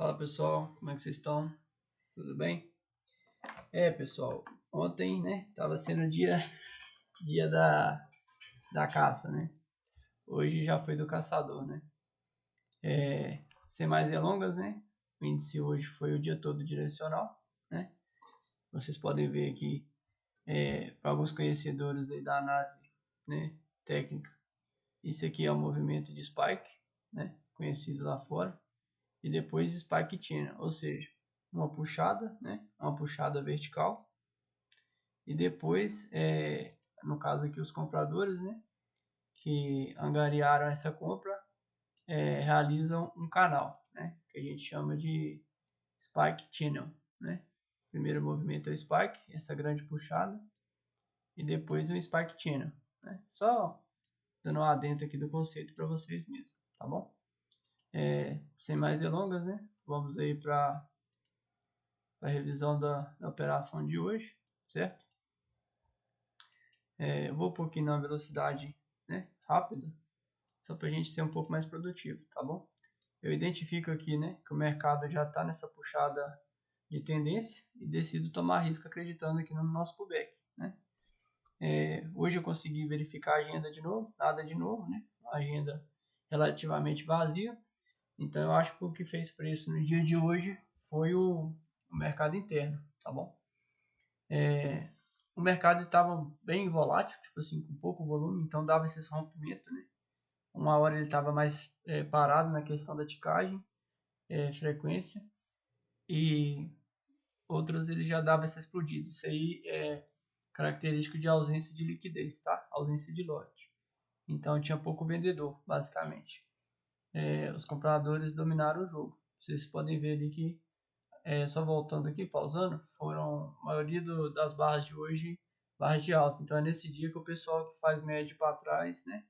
Fala pessoal, como é que vocês estão? Tudo bem? Pessoal, ontem, né, tava sendo o dia da caça, né? Hoje já foi do caçador, né? Sem mais delongas, né? O índice hoje foi o dia todo direcional, né? Vocês podem ver aqui, para alguns conhecedores aí da análise, né, técnica, isso aqui é o movimento de spike, né? Conhecido lá fora. E depois spike channel, ou seja, uma puxada, né? Uma puxada vertical. E depois, no caso aqui, os compradores, né, que angariaram essa compra, realizam um canal, né, que a gente chama de Spike Channel, né. Primeiro movimento é o Spike, essa grande puxada, e depois o Spike Channel, né. Só dando um adentro aqui do conceito para vocês mesmos, tá bom? Sem mais delongas, né, vamos aí para a revisão da operação de hoje, certo? Eu vou pôr aqui na velocidade, né, rápida, só para a gente ser um pouco mais produtivo, tá bom? Eu identifico aqui, né, que o mercado já está nessa puxada de tendência e decido tomar risco acreditando aqui no nosso pullback, né? Hoje eu consegui verificar a agenda de novo, nada de novo, né? Uma agenda relativamente vazia. Então eu acho que o que fez preço no dia de hoje foi o mercado interno, tá bom? O mercado estava bem volátil, tipo assim, com pouco volume, então dava esse rompimento, né? Uma hora ele estava mais parado na questão da ticagem, frequência, e outras ele já dava essa explodida. Isso aí é característico de ausência de liquidez, tá? Ausência de lote. Então tinha pouco vendedor, basicamente. Os compradores dominaram o jogo. Vocês podem ver ali que, só voltando aqui, pausando, foram a maioria das barras de hoje, barras de alta. Então é nesse dia que o pessoal que faz médio para trás, né?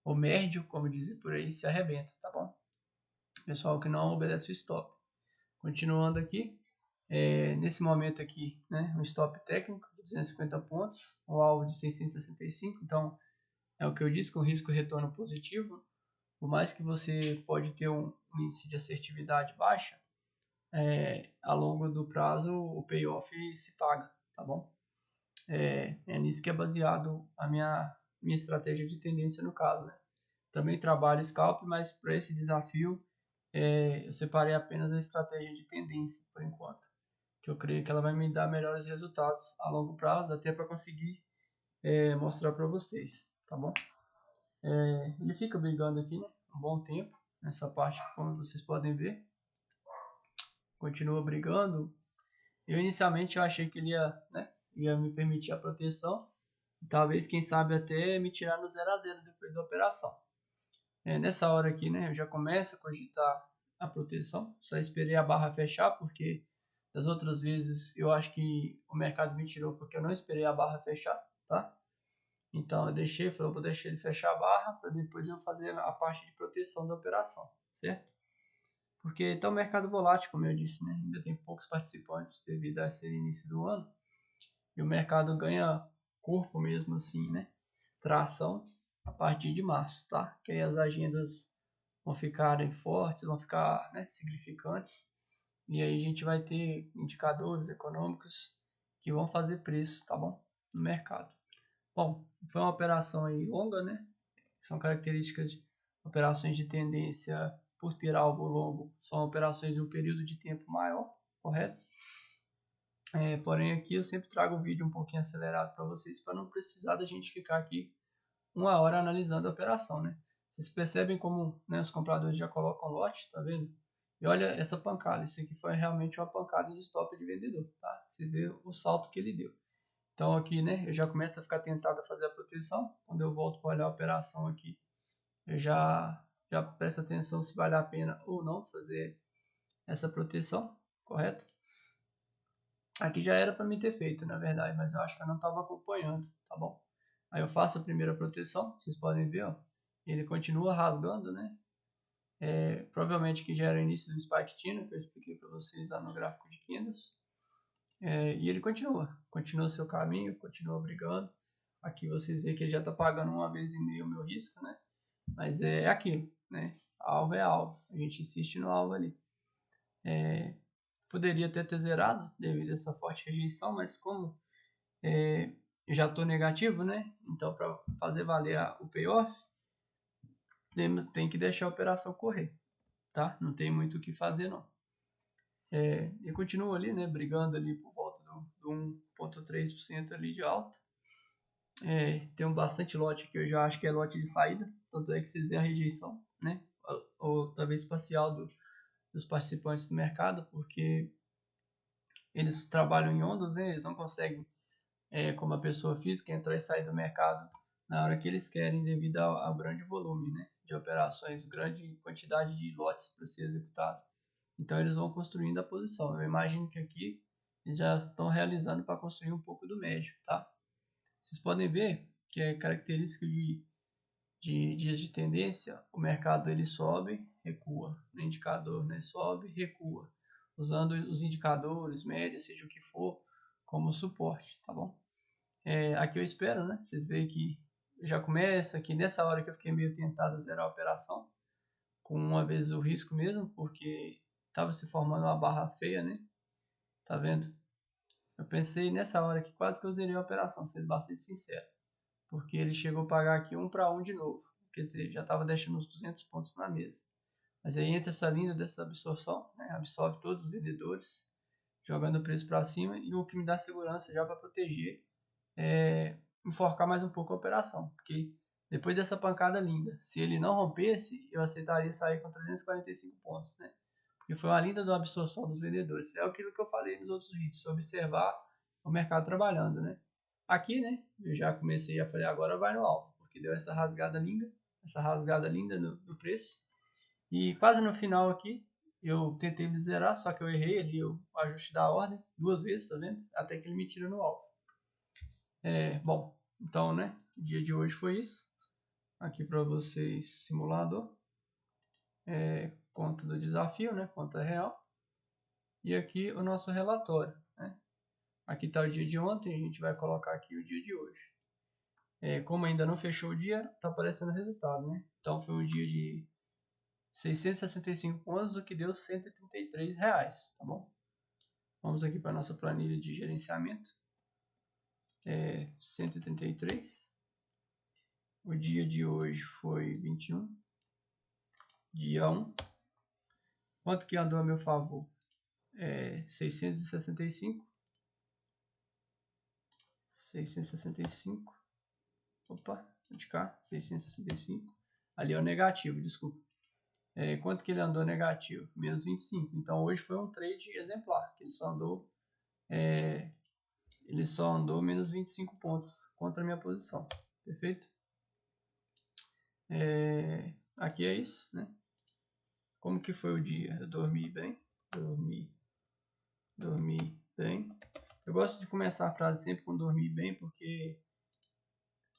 O médio, como dizem por aí, se arrebenta, tá bom? Pessoal que não obedece o stop. Continuando aqui, nesse momento aqui, né, um stop técnico de 250 pontos, o alvo de 665, então é o que eu disse, com risco retorno positivo. Por mais que você pode ter um índice de assertividade baixa, a longo do prazo o payoff se paga, tá bom? É nisso que é baseado a minha estratégia de tendência no caso, né? Também trabalho scalp, mas para esse desafio eu separei apenas a estratégia de tendência por enquanto, que eu creio que ela vai me dar melhores resultados a longo prazo, até para conseguir mostrar para vocês, tá bom? Ele fica brigando aqui, né, um bom tempo, nessa parte, como vocês podem ver, continua brigando. Eu inicialmente eu achei que ele ia me permitir a proteção, talvez, quem sabe, até me tirar no 0 a 0 depois da operação. Nessa hora aqui, né, eu já começo a cogitar a proteção. Só esperei a barra fechar, porque das outras vezes eu acho que o mercado me tirou porque eu não esperei a barra fechar, tá? Então eu deixei, falei, eu vou deixar ele fechar a barra para depois eu fazer a parte de proteção da operação, certo? Porque está o mercado volátil, como eu disse, né? Ainda tem poucos participantes devido a ser início do ano. E o mercado ganha corpo mesmo assim, né? Tração a partir de março, tá? Que aí as agendas vão ficarem fortes, vão ficar, né, significantes. E aí a gente vai ter indicadores econômicos que vão fazer preço, tá bom? No mercado. Bom, foi uma operação aí longa, né? São características de operações de tendência por ter alvo longo, são operações de um período de tempo maior, correto? Porém aqui eu sempre trago o vídeo um pouquinho acelerado para vocês, para não precisar da gente ficar aqui uma hora analisando a operação, né? Vocês percebem como, né, os compradores já colocam lote, tá vendo? E olha essa pancada, isso aqui foi realmente uma pancada de stop de vendedor, tá? Vocês vêem o salto que ele deu. Então aqui, né, eu já começo a ficar tentado a fazer a proteção. Quando eu volto para olhar a operação aqui, eu já presto atenção se vale a pena ou não fazer essa proteção, correto? Aqui já era para mim ter feito, na verdade, mas eu acho que eu não estava acompanhando, tá bom? Aí eu faço a primeira proteção, vocês podem ver, ó, ele continua rasgando, né? Provavelmente que já era o início do Spike Channel, que eu expliquei para vocês lá no gráfico de candles. E ele continua seu caminho, continua brigando. Aqui vocês veem que ele já está pagando uma vez e meia o meu risco, né? Mas é aquilo, né? Alvo é alvo, a gente insiste no alvo ali. Poderia até ter zerado devido a essa forte rejeição, mas como já estou negativo, né? Então, para fazer valer o payoff, tem que deixar a operação correr, tá? Não tem muito o que fazer, não. E continua ali, né? Brigando ali por volta do 1,3% ali de alta. Tem bastante lote que eu já acho que é lote de saída, tanto é que vocês veem a rejeição, né? Ou talvez parcial dos participantes do mercado, porque eles trabalham em ondas, né? Eles não conseguem, como a pessoa física, entrar e sair do mercado na hora que eles querem, devido ao grande volume, né, de operações, grande quantidade de lotes para ser executados. Então eles vão construindo a posição. Eu imagino que aqui eles já estão realizando para construir um pouco do médio, tá? Vocês podem ver que é característica de dias de tendência, o mercado ele sobe, recua, o indicador, né, sobe, recua, usando os indicadores, médias, seja o que for, como suporte, tá bom? Aqui eu espero, né? Vocês veem que já começa aqui nessa hora que eu fiquei meio tentado a zerar a operação, com uma vez o risco mesmo, porque estava se formando uma barra feia, né? Tá vendo? Eu pensei nessa hora que quase que eu zerei a operação, sendo bastante sincero, porque ele chegou a pagar aqui 1 para 1 de novo, quer dizer, já estava deixando uns 200 pontos na mesa. Mas aí entra essa linha dessa absorção, né? Absorve todos os vendedores, jogando o preço para cima, e o que me dá segurança já para proteger enforcar mais um pouco a operação, porque depois dessa pancada linda, se ele não rompesse, eu aceitaria sair com 345 pontos, né? Porque foi uma linda da absorção dos vendedores. É aquilo que eu falei nos outros vídeos, observar o mercado trabalhando, né? Aqui, né, eu já comecei a falar, agora vai no alvo, porque deu essa rasgada linda no preço. E quase no final aqui, eu tentei me zerar, só que eu errei ali o ajuste da ordem 2 vezes, tá vendo? Até que ele me tira no alvo. Bom, então, né, o dia de hoje foi isso. Aqui para vocês, simulador, conta do desafio, né, conta real. E aqui o nosso relatório, né. Aqui está o dia de ontem, a gente vai colocar aqui o dia de hoje. Como ainda não fechou o dia, está aparecendo o resultado, né. Então foi um dia de 665 pontos, o que deu R$133, tá bom? Vamos aqui para nossa planilha de gerenciamento. 133. O dia de hoje foi 21. Dia 1. Quanto que andou a meu favor? 665. 665. Opa, de cá. 665. Ali é o negativo, desculpa. Quanto que ele andou negativo? Menos 25. Então hoje foi um trade exemplar, que ele só andou menos 25 pontos contra a minha posição. Perfeito? Aqui é isso, né? Como que foi o dia? Eu dormi bem. Dormi bem. Eu gosto de começar a frase sempre com dormir bem, porque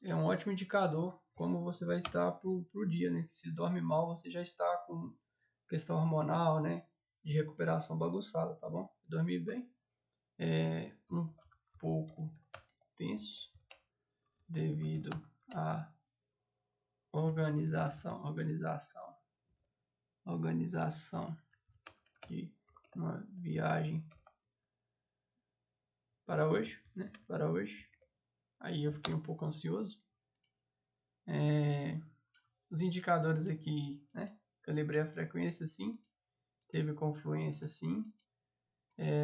é um ótimo indicador como você vai estar pro dia, né? Se dorme mal, você já está com questão hormonal, né? De recuperação bagunçada, tá bom? Dormir bem. Um pouco tenso devido à organização de uma viagem para hoje, né? Para hoje. Aí eu fiquei um pouco ansioso. Os indicadores aqui, né? Calibrei a frequência, sim. Teve confluência, sim.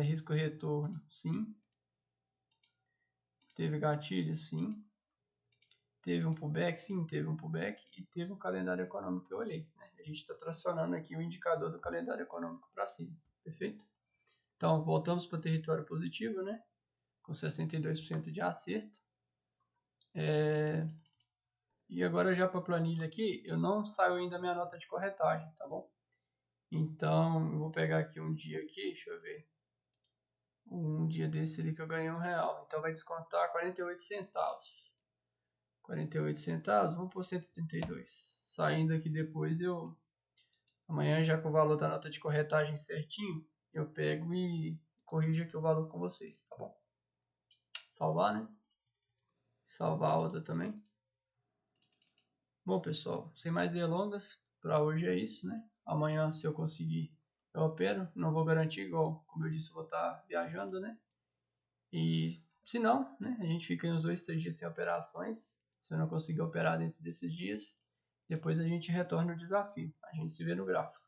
Risco retorno, sim. Teve gatilho, sim. Teve um pullback, sim, teve um pullback. E teve um calendário econômico que eu olhei, né? A gente está tracionando aqui o indicador do calendário econômico para cima, perfeito? Então, voltamos para o território positivo, né? Com 62% de acerto. E agora já para a planilha aqui, eu não saio ainda da minha nota de corretagem, tá bom? Então, eu vou pegar aqui um dia aqui, deixa eu ver. Um dia desse ali que eu ganhei R$1. Então vai descontar 48 centavos. 48 centavos, vamos por 132. Saindo aqui depois amanhã já com o valor da nota de corretagem certinho, eu pego e corrijo aqui o valor com vocês, tá bom? Salvar, né? Salvar a outra também. Bom, pessoal, sem mais delongas, para hoje é isso, né? Amanhã, se eu conseguir eu opero, não vou garantir, igual, como eu disse, eu vou estar viajando, né? E se não, né, a gente fica uns 2, 3 dias sem operações, se eu não conseguir operar dentro desses dias, depois a gente retorna o desafio, a gente se vê no gráfico.